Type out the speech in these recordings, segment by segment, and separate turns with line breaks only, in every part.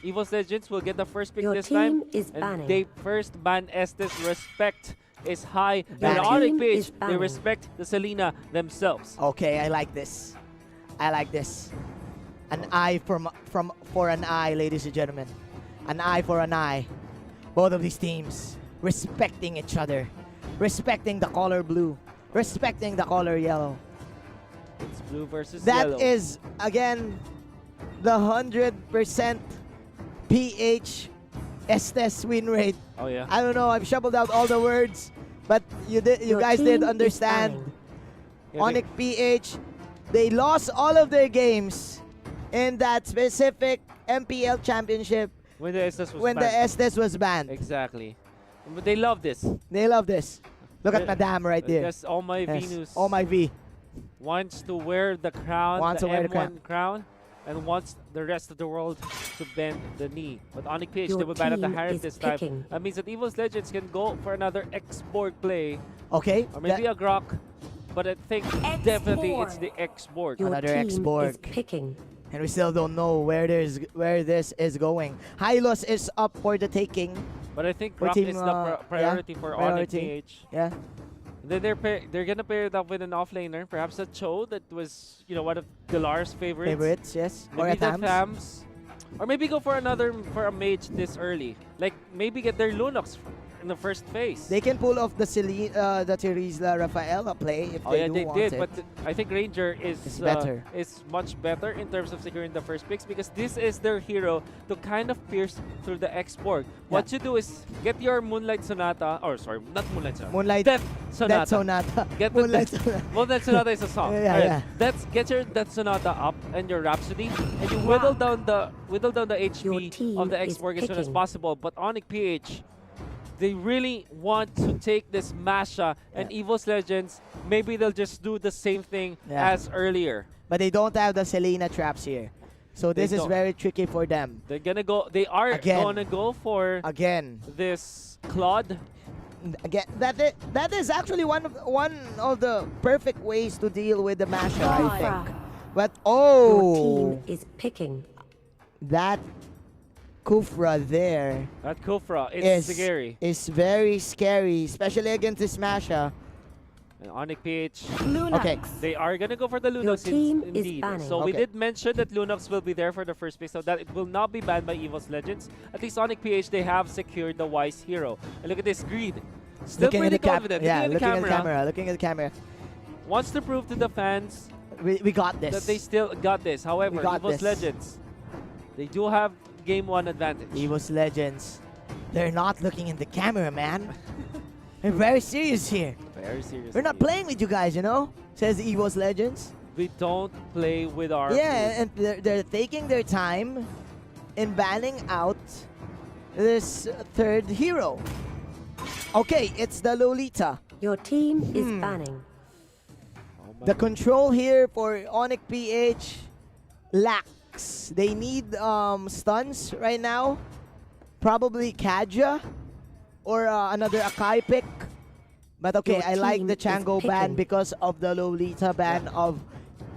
EVOS Legends will get the first pick
Your
this
team
time.
is
And
banning.
they first ban Estes. Respect is high. And
Your
the ONIC
team
page,
is
they
banning.
respect the Selena themselves.
Okay, I like this. I like this. An eye for an eye, ladies and gentlemen. An eye for an eye. Both of these teams respecting each other, respecting the color blue, respecting the color yellow.
It's blue versus
That
yellow.
is again the 100% PH Estes win rate.
Oh yeah.
I don't know. I've shuffled out all the words, but you
Your
guys
team
did
is
understand.
banning.
Yeah,
ONIC PH, they lost all of their games in that specific MPL championship
when the Estes was
when the
banned.
Estes was banned.
Exactly. But they love this.
They love this. Look at
Yeah.
Madame right there.
Yes, all my
Yes.
Venus
Oh my V.
wants to wear the crown,
Wants
the
to wear the
M1 crown, and wants the rest of the world to bend the knee. But ONIC PH,
Your
they will ban at the
team
Harem
is
this time.
picking.
That means that EVOS Legends can go for another X-Borg play,
Okay.
or maybe a Grok, but I think definitely it's the X-Borg.
Your
Another
team
X-Borg.
is picking.
and we still don't know where this is going. Hylos is up for the taking.
But I think
For
Grok
team,
is the
yeah,
priority for ONIC
priority.
PH.
Yeah.
Then they're gonna pair it up with an offlaner, perhaps a Cho that was one of Galar's favorites.
Favorites, yes. Or
Maybe
a
the
Thams.
Thams. Or maybe go for a mage this early. Like maybe get their Lunox in the first phase.
They can pull off the Terizla Rafaela play if
oh
they
yeah,
do
they
want
did,
it.
but I think Ranger
It's better.
is much better in terms of securing the first picks because this is their hero to kind of pierce through the X-Borg. What you do is get your Moonlight Sonata, or sorry, not Moonlight Sonata,
Moonlight
Death Sonata.
Death Sonata.
Get the
Moonlight
Death-
Sonata.
Moonlight Sonata is a song.
Yeah,
Alright,
yeah.
Get your Death Sonata up and your Rhapsody, and you whittle down the
Your
HP
team
of the
is
X-Borg as soon as
picking.
possible. But ONIC PH, they really want to take this Masha and EVOS Legends. Maybe they'll just do the same thing
Yeah.
as earlier.
But they don't have the Selena traps here. So
They
this is
don't.
very tricky for them.
They are
Again.
gonna go for
Again.
this Claude.
Again, that is actually one of the perfect ways to deal with the Masha, I think. But
Your team is picking.
that Kufra there
That Kufra,
is
it's scary.
is very scary, especially against this Masha.
And ONIC PH,
Okay,
they are gonna go for the Lunox
team is
indeed.
banning.
So we
Okay.
did mention that Lunox will be there for the first pick, so that it will not be banned by EVOS Legends. At least ONIC PH, they have secured the Wise Hero. And look at this greed. Still
looking
pretty
at the
confident.
yeah,
looking at the camera.
looking at the camera.
Wants to prove to the fans
We got this.
that they still got this. However,
We got
EVOS
this.
Legends, they do have game one advantage.
EVOS Legends. They're not looking in the camera, man. They're very serious here.
Very serious.
We're not
indeed.
playing with you guys, you know? Says EVOS Legends.
We don't play with our
Yeah, and they're taking their time in banning out this third hero. Okay, it's the Lolita.
Your team is banning.
Oh my
The control here for ONIC PH lacks. They need stuns right now. Probably Kaja or another Akai pick. But okay,
Your
I like
team
the
is
Chango ban
picking.
because of the Lolita ban of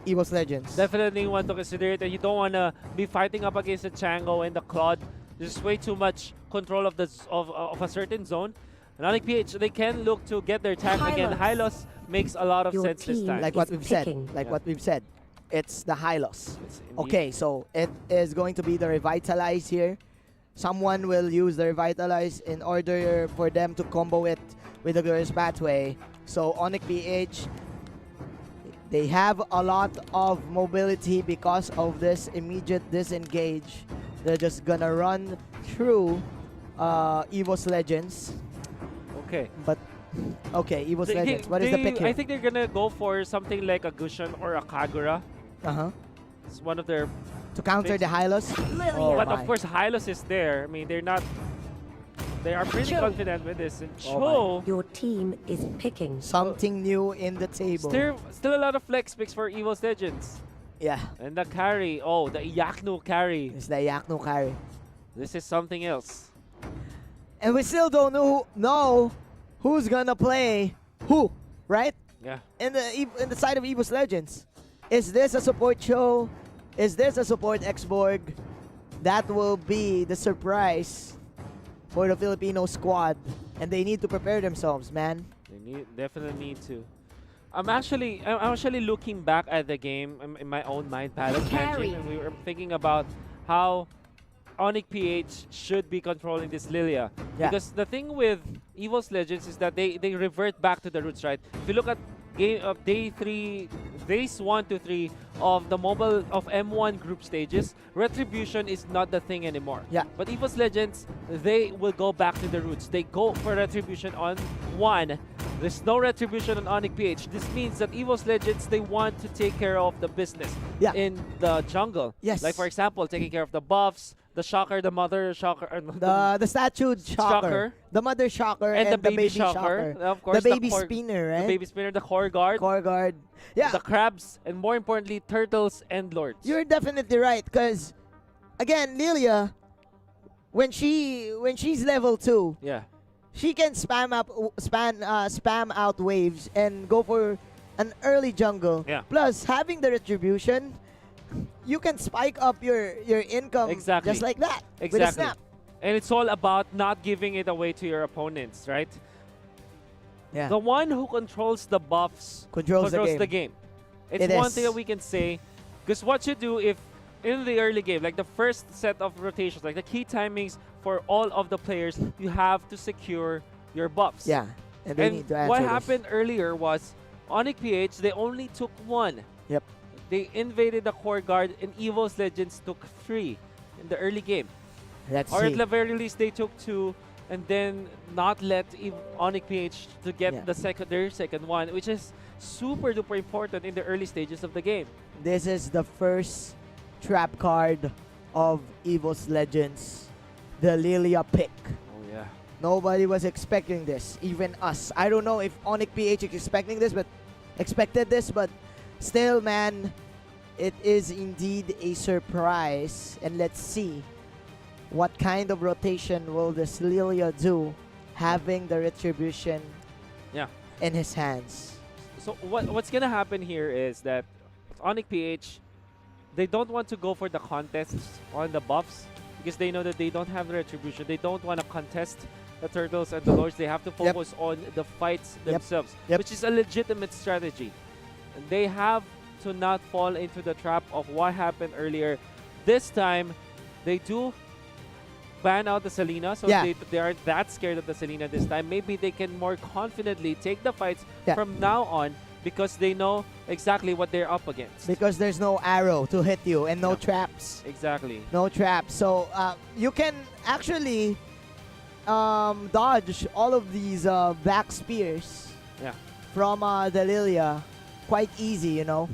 EVOS Legends.
Definitely want to consider it, and you don't want to be fighting up against the Chango and the Claude. There's way too much control of of a certain zone. And ONIC PH, they can look to get their tank again. Hylos makes a lot of
Your
sense this
team
time.
Like what
is
we've said.
picking.
Like
Yeah.
what we've said. It's the Hylos.
It's indeed-
Okay, so it is going to be the Revitalize here. Someone will use the Revitalize in order for them to combo it with the Glorious Pathway. So ONIC PH, they have a lot of mobility because of this immediate disengage. They're just gonna run through EVOS Legends.
Okay.
But okay, EVOS
They-
Legends. What is the pick here?
I think they're gonna go for something like a Gushan or a Kagura.
Uh-huh.
It's one of their.
To counter the Hylos. Oh
but
my.
of course, Hylos is there. I mean, they're not. They are pretty confident with this. And
Oh
Cho,
Your team is picking.
Something new in the table.
still a lot of flex picks for EVOS Legends.
Yeah.
And the carry. Oh, the Iyakno carry.
It's the Yakno carry.
This is something else.
And we still don't know who's gonna play who, right?
Yeah.
In the side of EVOS Legends. Is this a support show? Is this a support X-Borg? that will be the surprise for the Filipino squad, and they need to prepare themselves, man.
They definitely need to. I'm actually looking back at the game in my own mind, Palace Mansion, and we were thinking about how ONIC PH should be controlling this Lilia.
Yeah.
Because the thing with EVOS Legends is that they revert back to the roots, right? If you look at days 1 to 3 of the mobile of M1 group stages, retribution is not the thing anymore.
Yeah.
But EVOS Legends, they will go back to the roots. They go for retribution on 1. There's no retribution on ONIC PH. This means that EVOS Legends, they want to take care of the business in the jungle.
Yes.
Like for example, taking care of the buffs, the shocker, the mother shocker,
The statue shocker, the mother shocker,
and the baby shocker. Of course,
the baby spinner, right?
The baby spinner, the core guard,
Yeah,
the crabs, and more importantly, turtles and lords.
you're definitely right. Because again, Lilia, when she's level 2,
yeah,
she can spam out waves and go for an early jungle.
Yeah.
Plus, having the retribution, you can spike up your income
Exactly.
just like that with a
exactly.
snap.
And it's all about not giving it away to your opponents, right?
Yeah.
The one who controls the buffs
Controls the
game. It's
It
one
is.
thing that we can say. Because what you do if in the early game, like the first set of rotations, like the key timings for all of the players, you have to secure your buffs.
Yeah, and they
And
need to answer
what
this.
happened earlier was ONIC PH, they only took 1.
Yep.
They invaded the core guard, and EVOS Legends took 3 in the early game.
Let's
Or
see.
at the very least, they took 2, and then not let ONIC PH to get their second one, which is super duper important in the early stages of the game.
This is the first trap card of EVOS Legends, the Lilia pick.
Oh yeah.
Nobody was expecting this, even us. I don't know if ONIC PH is expecting this, but still, man, it is indeed a surprise. And let's see what kind of rotation will this Lilia do, having the retribution in his hands.
So what's gonna happen here is that ONIC PH, they don't want to go for the contests on the buffs because they know that they don't have the retribution. They don't want to contest the turtles and the lords. They have to focus on the fights themselves, which is a legitimate strategy. And they have to not fall into the trap of what happened earlier. This time, they do ban out the Selena, so they aren't that scared of the Selena this time. Maybe they can more confidently take the fights from now on because they know exactly what they're up against.
Because there's no arrow to hit you and no traps.
Exactly.
No traps. So you can actually dodge all of these back spears from the Lilia quite easy, you know.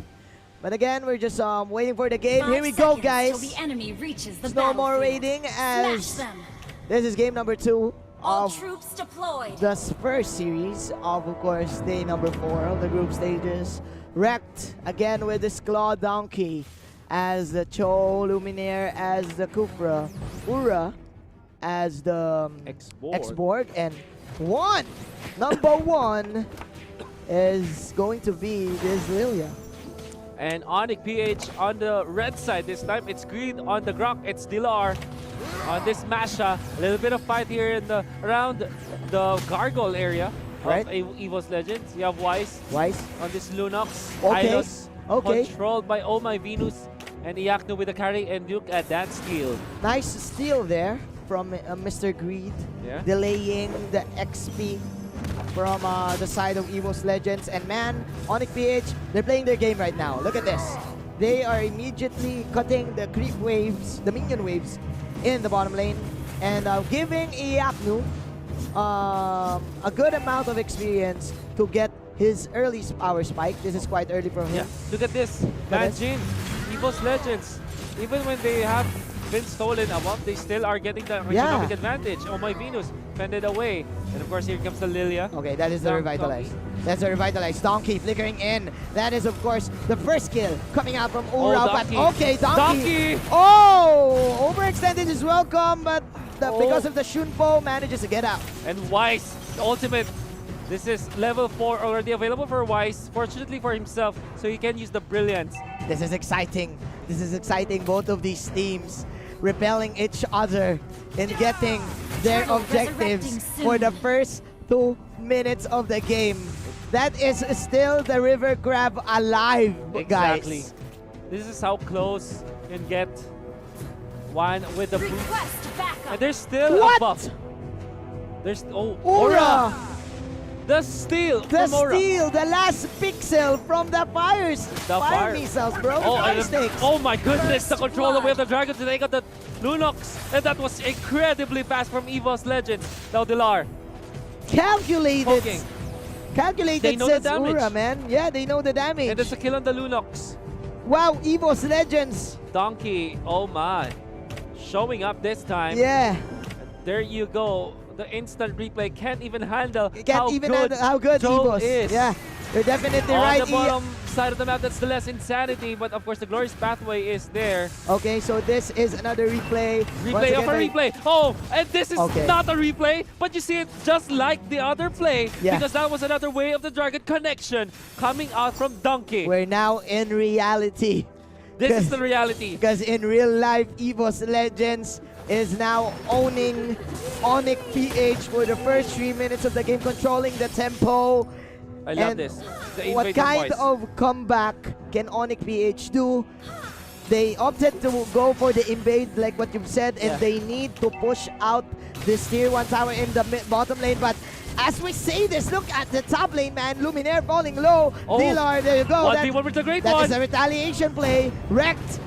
But again, we're just waiting for the game. Here we go, guys.
The enemy reaches the
There's no more waiting as this is game number 2 of
troops deployed.
the first series of course, day number 4 of the group stages. Wrecked again with this Claw Donkey as the Cho Luminaire, as the Kufra, Ura as the X-Borg, and number 1 is going to be this Lilia.
And ONIC PH on the red side this time. It's green on the Grok. It's Dilar on this Masha. A little bit of fight here in the around the Gargoyle area of EVOS Legends. You have Wise on this Lunox. Hylos controlled by Oh My Venus and Iaknu with the carry. And look at that steal.
Nice steal there from Mr. Greed, delaying the XP from the side of EVOS Legends. And man, ONIC PH, they're playing their game right now. Look at this. They are immediately cutting the creep waves, the minion waves in the bottom lane, and giving Iaknu a good amount of experience to get his early power spike. This is quite early from him.
Look at this. Imagine EVOS Legends, even when they have been stolen above, they still are getting the economic advantage. Oh My Venus fended away. And of course, here comes the Lilia.
Okay, that is the Revitalize. That's the Revitalize. Donkey flickering in. That is, of course, the first kill coming out from Ura. But okay, Donkey. Oh, overextended is welcome, but because of the Shunpo, manages to get out. And
Wise, the ultimate. This is level 4 already available for Wise. Fortunately for himself, so he can use the Brilliance.
This is exciting. This is exciting. Both of these teams repelling each other in getting their
Turtle
objectives
resurrecting
for the
soon.
first 2 minutes of the game. That is still the river crab alive,
Exactly.
guys.
This is how close you can get one with the boost.
Request backup.
And there's still
What?
a buff. There's
Aura!
The steal
The
from Aura.
steal, the last pixel from the fire
fire.
missiles, bro.
Oh,
Fire
and
stakes.
oh my goodness, the
First
control away of the
blood.
dragon to take out the Lunox. And that was incredibly fast from EVOS Legends. Now Dilar
Calculated.
poking.
Calculated,
They know the
says
damage.
Ura, man. Yeah, they know the damage.
And there's a kill on the Lunox.
Wow, EVOS Legends.
Donkey, oh my. Showing up this time.
Yeah.
There you go. The instant replay can't even handle
Can't
how
even
good
handle how good
Joe
EVOS
is.
Yeah, you're definitely
On
right.
the bottom side of the map, that's the less insanity, but of course the glorious pathway is there.
Okay, so this is another replay. Once
Replay of a
again,
replay. Oh, and this is
Okay.
not a replay, but you see it just like the other play,
Yeah.
because that was another way of the dragon connection coming out from Donkey.
We're now in reality.
This is the reality.
Because in real life, EVOS Legends is now owning ONIC PH for the first 3 minutes of the game, controlling the tempo.
I love
And
this. The
What
invader
kind
voice.
of comeback can ONIC PH do? They opted to go for the invade, like what you've said, and
Yeah.
they need to push out this tier 1 tower in the bottom lane. But as we say this, look at the top lane, man. Luminaire falling low.
Oh.
Dilar, there you go.
1v1 with the great
That
one.
is a retaliation play. Wrecked.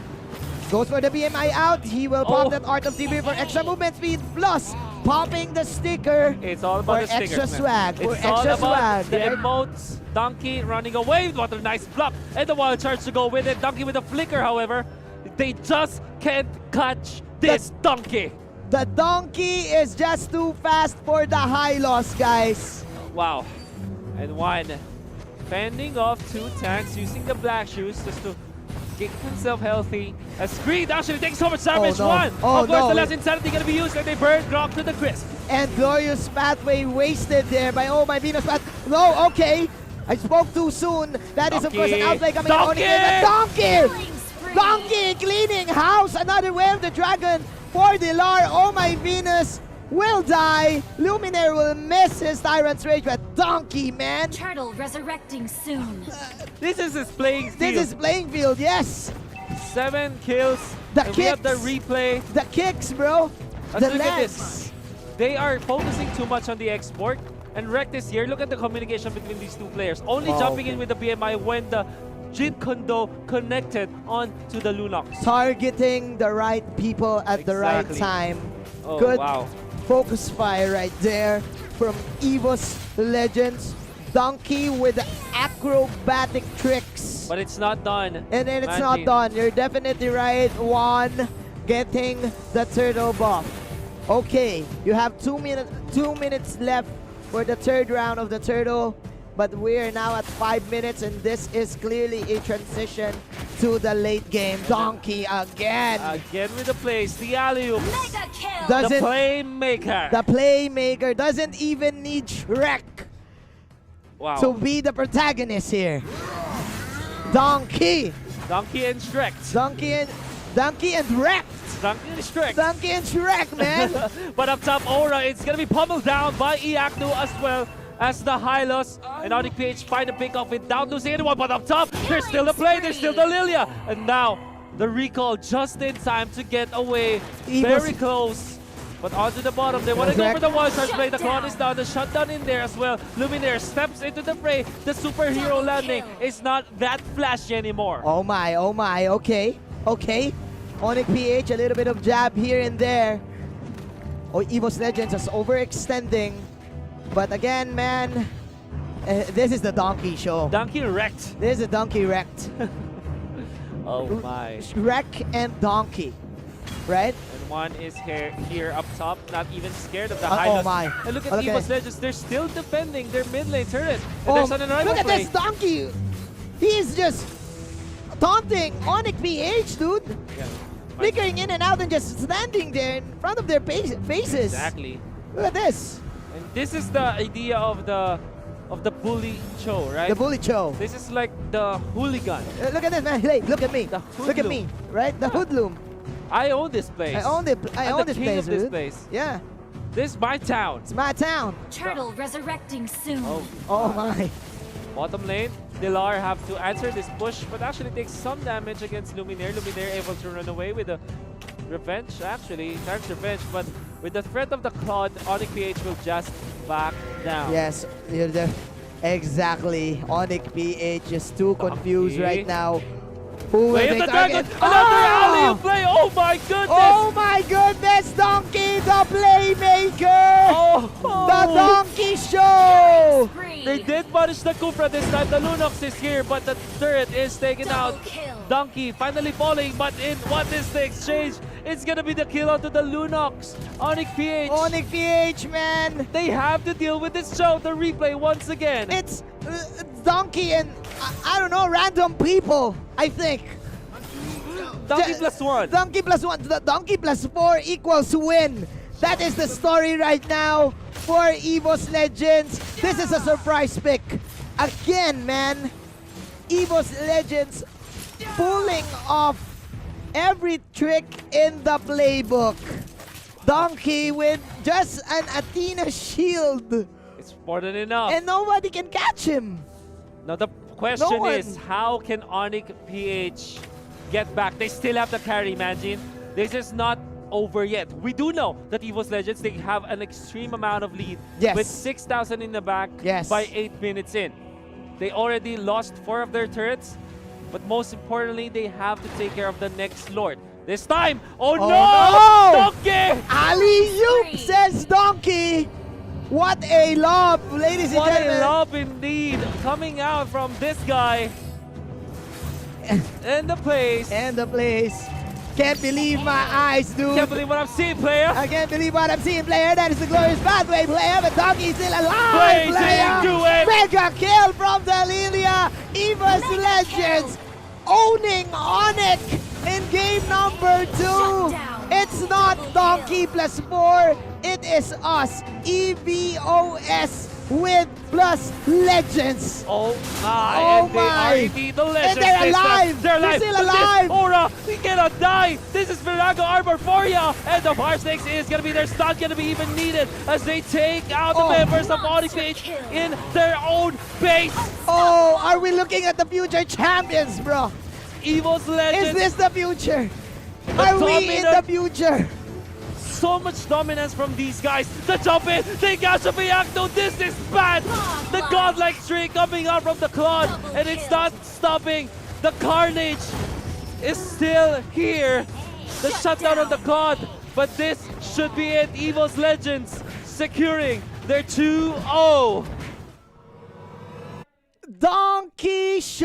Goes for the BMI out. He will pop
Oh.
that Art of TV for extra movement speed. Plus, popping the sticker
It's all about
for
the stickers,
extra
man.
swag. For
It's all
extra
about
swag.
the
right?
emotes. Donkey running away. What a nice block. And the wild charge to go with it. Donkey with a flicker, however. They just can't catch this Donkey.
The donkey is just too fast for the high loss, guys.
Wow. And one fending off 2 tanks using the black shoes just to keep himself healthy. As Greed actually takes so much damage.
no.
One.
Oh,
of course,
no.
the last insanity gonna be used and they burn Grok to the crisp.
And Glorious Pathway wasted there by Oh My Venus. But no, okay. I spoke too soon. That is, of course, an
Donkey.
outplay coming
Donkey.
out. Donkey!
Killing spree.
Donkey cleaning house. Another way of the dragon for Dilar. Oh My Venus will die. Luminaire will miss his Tyrant's Rage. But Donkey, man.
Turtle resurrecting soon.
This is his playing
This
field.
is playing field, yes.
7 kills.
The
and we have the
kicks.
replay.
The kicks, bro.
Let's
The
look at
legs.
this. They are focusing too much on the export. And Rect is here. Look at the communication between these 2 players. Only
Oh,
jumping
okay.
in with the BMI when the Jin Kondo connected onto the Lunox.
Targeting the right people at the right
Exactly.
time.
Oh,
Good
wow.
focus fire right there from EVOS Legends. Donkey with acrobatic tricks.
But it's not done.
And then it's
Manji.
not done. You're definitely right. One getting the turtle buff. Okay, you have 2 minutes left for the 3rd round of the turtle. But we're now at 5 minutes, and this is clearly a transition to the late game. Donkey again.
Again with the plays. The alley-oop.
Mega kill.
Does-
The
Doesn't-
playmaker.
The playmaker doesn't even need Shrek
Wow.
to be the protagonist here. Donkey.
Donkey and Shrek.
Donkey and Wreck.
Donkey and Shrek.
Donkey and Shrek, man.
But up top, Aura, it's gonna be pummeled down by Iaknu as well as the Hylos. And ONIC PH find a pick off without losing anyone. But up top, there's still the play, there's still the Lilia. And now, the recall just in time to get away. Very close. But onto the bottom, they want to go for the wild charge play. The clock is down, the shutdown in there as well. Luminaire steps into the fray. The superhero landing is not that flashy anymore.
Oh my, okay. ONIC PH, a little bit of jab here and there. Oh, EVOS Legends is overextending. But again, man, this is the Donkey show.
Donkey wrecked.
This is a Donkey wrecked.
Oh my.
Shrek and Donkey, right?
And one is here up top, not even scared of the
Oh
Hylos.
my.
And look at
Okay.
EVOS Legends, they're still defending their mid lane turret. And
Oh,
there's an arrival
look at
play.
this Donkey. He is just taunting ONIC PH, dude.
Yeah.
Flickering in and out and just standing there in front of their faces.
Exactly.
Look at this.
And this is the idea of the bully show, right?
The bully show.
This is like the hooligan.
Look at this, man. Hey, look at me.
The
Look at me, right? The hoodlum.
I own this place.
I own it. I
I'm
own
the
this
king
place,
of this
dude.
place.
Yeah,
This is my town.
it's my town.
Turtle resurrecting soon.
Oh,
Oh my.
bottom lane. Dilar have to answer this push, but actually takes some damage against Luminaire. Luminaire able to run away with a revenge, actually. Target's revenge, but with the threat of the Claude, ONIC PH will just back down.
Yes, you're there. Exactly. ONIC PH is too confused
Okay.
right now. Who will
Wave
they
the dragon!
target?
Another
Ah!
alley play! Oh my goodness!
Oh my goodness, Donkey the playmaker!
Oh!
The Donkey Show!
Spree.
They did punish the Kufra this time. The Lunox is here, but the turret is taken
Double
out.
kill.
Donkey finally falling, but in what is the exchange? It's gonna be the kill onto the Lunox. ONIC PH.
ONIC PH, man!
They have to deal with this show. The replay once again.
It's Donkey and, I don't know, random people, I think.
Donkey
Ju-
plus one.
Donkey plus one. The Donkey plus 4 equals win. That is the story right now for EVOS Legends. This is a surprise pick. Again, man. EVOS Legends pulling off every trick in the playbook. Donkey with just an Athena shield.
It's more than enough.
And nobody can catch him.
Now the question
one.
is, how can ONIC PH get back? They still have the carry, Manjin. This is not over yet. We do know that EVOS Legends, they have an extreme amount of lead
Yes.
with 6,000 in the back
Yes.
by 8 minutes in. They already lost 4 of their turrets, but most importantly, they have to take care of the next Lord. This time, oh,
Oh,
no!
no!
Donkey!
Alley-oop, says Donkey. What a lob, ladies and
What a
gentlemen.
lob indeed, coming out from this guy. And the place.
And the place. Can't believe my eyes, dude.
Can't believe what I'm seeing, player.
I can't believe what I'm seeing, player. That is the glorious pathway, player. But Donkey's still alive,
Blazing
player.
to it.
Mega kill from the Lilia. EVOS
Mega
Legends owning ONIC in game number 2.
Shut down.
It's not
Double
Donkey plus 4. It is us, EVOS with plus Legends.
Oh my,
Oh
and they are
my.
indeed the legends.
they're
this time.
alive.
They're
They're
alive.
still
But this
alive.
Aura, he cannot die. This is Virago Arbor for ya. And the Fire Snakes is going to be, their stun going to be even needed as they take out the
Oh.
members of
Monster
ONIC
kill.
in their own base.
Oh, are we looking at the future champions, bro?
EVOS
Is
Legends,
this the future?
The
Are we in the
dominant-
future?
so much dominance from these guys. The jump in, they catch a Byakuya. This is bad. The godlike streak coming out from the Claude,
Double
and it's
kill.
not stopping. The carnage is still here. The shutdown of the Claude, but this should be it. EVOS Legends securing their 2-0.
Donkey Show.